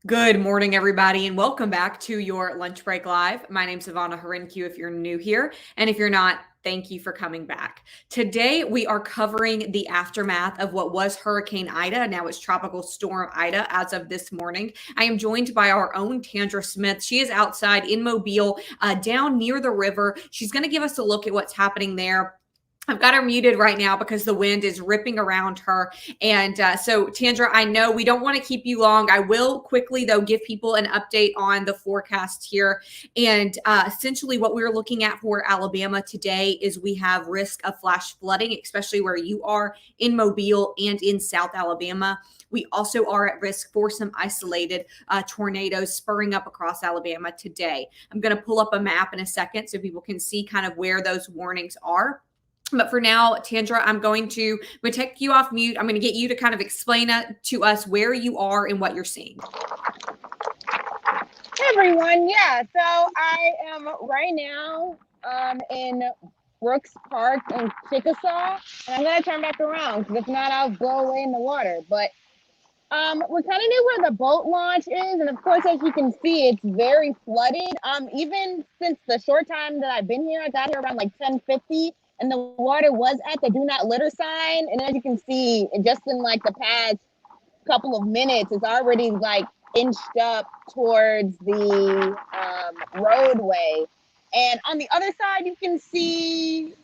Good morning, everybody, and welcome back to your Lunch Break Live. My name's Ivana Harinkyu if you're new here, and if you're not, thank you for coming back. Today, we are covering the aftermath of what was Hurricane Ida. Now it's Tropical Storm Ida as of this morning. I am joined by our own Tandra Smith. She is outside in Mobile, down near the river. She's going to give us a look at what's happening there. I've got her muted right now because the wind is ripping around her. And so, Tandra, I know we don't want to keep you long. I will quickly, though, give people an update on the forecast here. And essentially what we're looking at for Alabama today is we have risk of flash flooding, especially where you are in Mobile and in South Alabama. We also are at risk for some isolated tornadoes spurring up across Alabama today. I'm going to pull up a map in a second so people can see kind of where those warnings are. But for now, Tandra, I'm going to take you off mute. I'm going to get you to kind of explain to us where you are and what you're seeing. Hey everyone, so I am right now in Brooks Park in Chickasaw, and I'm going to turn back around because if not, I'll blow away in the water. But we're kind of near where the boat launch is, and of course, as you can see, it's very flooded. Even since the short time that I've been here, I got here around like 10:50. And the water was at the do not litter sign. And as you can see, just in like the past couple of minutes, it's already like inched up towards the roadway. And on the other side, you can see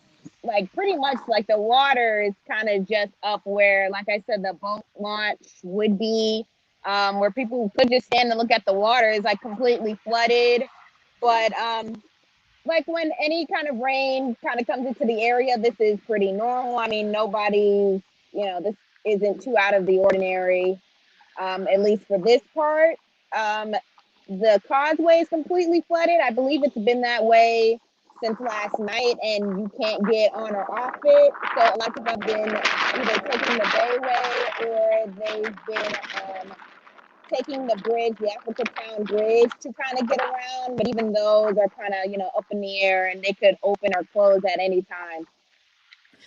like pretty much like the water is kind of just up where, like I said, the boat launch would be, where people could just stand and look at the water is like completely flooded. But like when any kind of rain kind of comes into the area, this is pretty normal. I mean, nobody's, this isn't too out of the ordinary, at least for this part. The causeway is completely flooded. I believe it's been that way since last night, and you can't get on or off it. So a lot of people have been either taking the Bayway or they've been taking the bridge, the Africa Town Bridge, to kind of get around. But even those are kind of, up in the air and they could open or close at any time.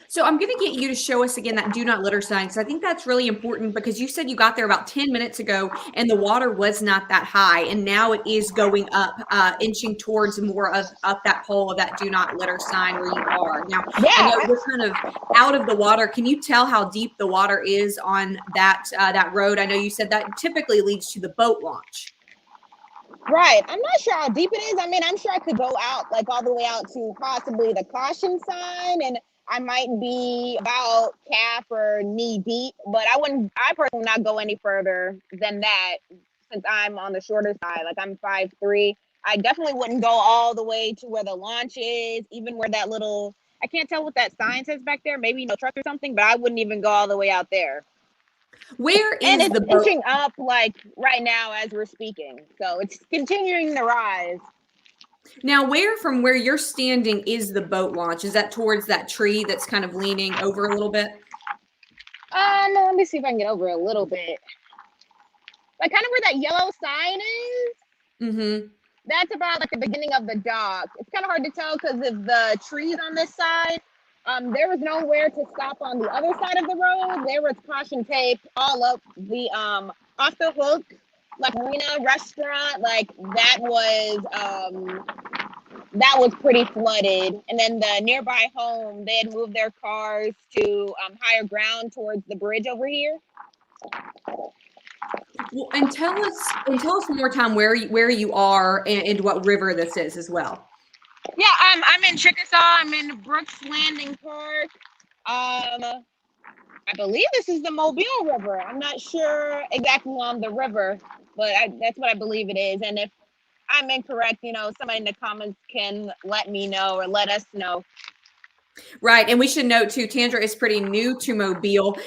So I'm going to get you to show us again that do not litter sign. So I think that's really important because you said you got there about 10 minutes ago and the water was not that high. And now it is going up, inching towards more of up that pole of that do not litter sign where you are. Now, I know you're kind of out of the water. Can you tell how deep the water is on that road? I know you said that typically leads to the boat launch. Right. I'm not sure how deep it is. I mean, I'm sure I could go out, like all the way out to possibly the caution sign, and I might be about calf or knee deep, but I personally would not go any further than that since I'm on the shorter side. Like I'm 5'3". I definitely wouldn't go all the way to where the launch is, even where that little, I can't tell what that sign says back there, maybe no truck or something, but I wouldn't even go all the way out there. Where is and it's the boat? Inching up like right now as we're speaking. So it's continuing to rise. Now, from where you're standing is the boat launch? Is that towards that tree that's kind of leaning over a little bit? Let me see if I can get over a little bit. Like kind of where that yellow sign is. Mm-hmm. That's about like the beginning of the dock. It's kind of hard to tell because of the trees on this side. There was nowhere to stop on the other side of the road. There was caution tape all up the off the hook, like marina restaurant. Like that was pretty flooded. And then the nearby home, they had moved their cars to higher ground towards the bridge over here. Well, and tell us one more time where you are and what river this is as well. Yeah, I'm in Chickasaw. I'm in Brooks Landing Park. I believe this is the Mobile River. I'm not sure exactly on the river, but that's what I believe it is. And if I'm incorrect, somebody in the comments can let me know or let us know. Right. And we should note too, Tandra is pretty new to Mobile.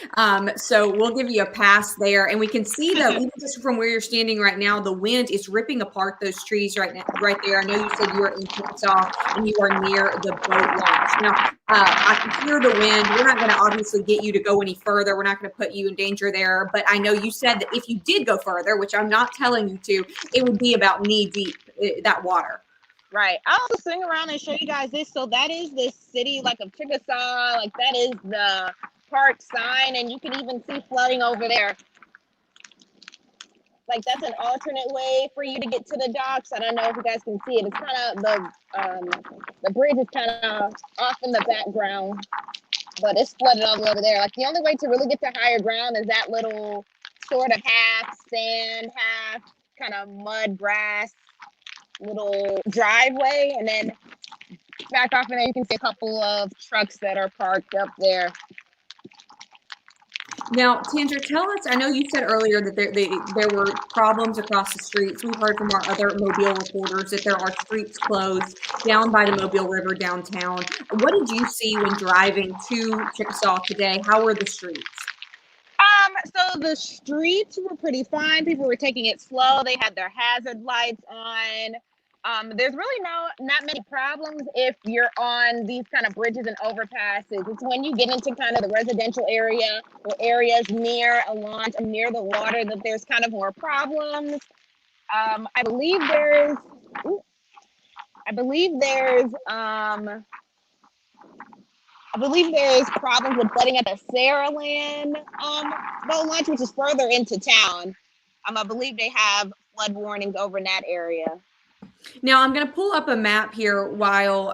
So we'll give you a pass there. And we can see though, even just from where you're standing right now, the wind is ripping apart those trees right there. I know you said you were in Chickasaw and you are near the boat launch. Now, I can hear the wind. We're not going to obviously get you to go any further. We're not going to put you in danger there. But I know you said that if you did go further, which I'm not telling you to, it would be about knee deep, that water. Right. I'll also swing around and show you guys this. So that is the city like of Chickasaw. Like that is the park sign. And you can even see flooding over there. like that's an alternate way for you to get to the docks. I don't know if you guys can see it. It's kind of the bridge is kind of off in the background, but it's flooded all the way over there. Like the only way to really get to higher ground is that little sort of half sand, half kind of mud grass little driveway, and then back off in there you can see a couple of trucks that are parked up there. Now, Tandra, tell us, I know you said earlier that there were problems across the streets. We've heard from our other Mobile reporters that there are streets closed down by the Mobile River downtown. What did you see when driving to Chickasaw today? How were the streets? So the streets were pretty fine. People were taking it slow. They had their hazard lights on. There's really not many problems if you're on these kind of bridges and overpasses. It's when you get into kind of the residential area or areas near a launch and near the water that there's kind of more problems. I believe there's problems with flooding at the Saraland boat launch, which is further into town. I believe they have flood warnings over in that area. Now I'm going to pull up a map here while,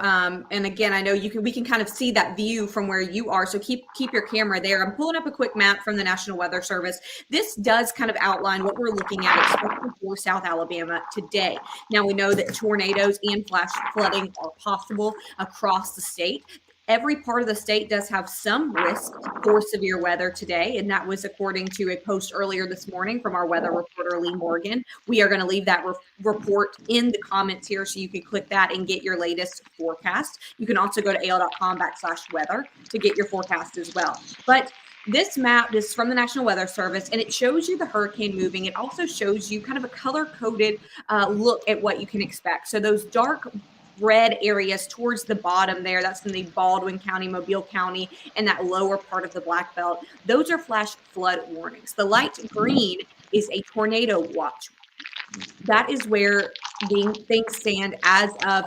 and again, I know we can kind of see that view from where you are. So keep your camera there. I'm pulling up a quick map from the National Weather Service. This does kind of outline what we're looking at, especially for South Alabama today. Now we know that tornadoes and flash flooding are possible across the state. Every part of the state does have some risk for severe weather today, and that was according to a post earlier this morning from our weather reporter, Lee Morgan. We are going to leave that report in the comments here, so you can click that and get your latest forecast. You can also go to AL.com/weather to get your forecast as well. But this map is from the National Weather Service, and it shows you the hurricane moving. It also shows you kind of a color-coded look at what you can expect. So those dark red areas towards the bottom there, that's in the Baldwin County, Mobile County, and that lower part of the Black Belt. Those are flash flood warnings. The light green is a tornado watch. That is where things stand as of,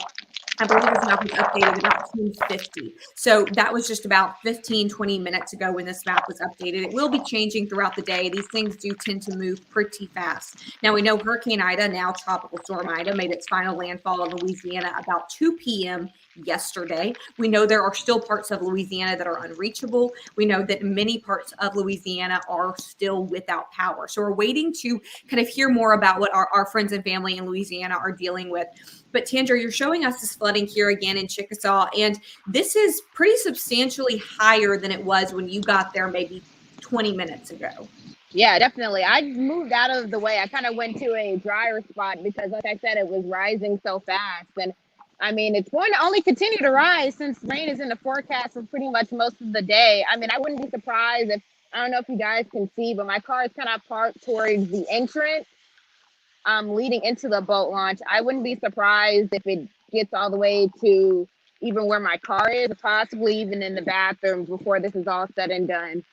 I believe this map was updated about 2:50. So that was just about 15, 20 minutes ago when this map was updated. It will be changing throughout the day. These things do tend to move pretty fast. Now we know Hurricane Ida, now Tropical Storm Ida, made its final landfall in Louisiana about 2 p.m. yesterday. We know there are still parts of Louisiana that are unreachable. We know that many parts of Louisiana are still without power. So we're waiting to kind of hear more about what our friends and family in Louisiana are dealing with. But Tandra, you're showing us this flooding here again in Chickasaw, and this is pretty substantially higher than it was when you got there maybe 20 minutes ago. Yeah, definitely. I moved out of the way. I kind of went to a drier spot because, like I said, it was rising so fast. And I mean, it's going to only continue to rise since rain is in the forecast for pretty much most of the day. I mean, I wouldn't be surprised if, I don't know if you guys can see, but my car is kind of parked towards the entrance leading into the boat launch. I wouldn't be surprised if it gets all the way to even where my car is, possibly even in the bathrooms before this is all said and done.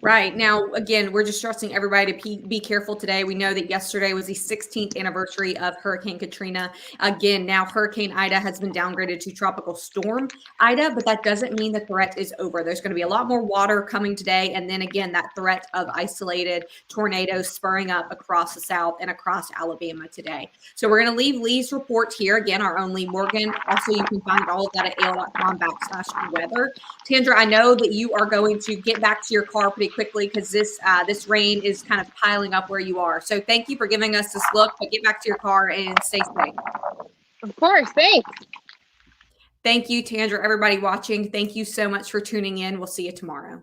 Right. Now, again, we're just stressing everybody to be careful today. We know that yesterday was the 16th anniversary of Hurricane Katrina. Again, now Hurricane Ida has been downgraded to Tropical Storm Ida, but that doesn't mean the threat is over. There's going to be a lot more water coming today. And then again, that threat of isolated tornadoes spurring up across the South and across Alabama today. So we're going to leave Lee's report here. Again, our own Lee Morgan. Also, you can find all of that at AL.com/weather. Tandra, I know that you are going to get back to your car pretty quickly because this rain is kind of piling up where you are. So thank you for giving us this look, but get back to your car and stay safe. Of course, thanks. Thank you, Tandra. Everybody watching, thank you so much for tuning in. We'll see you tomorrow.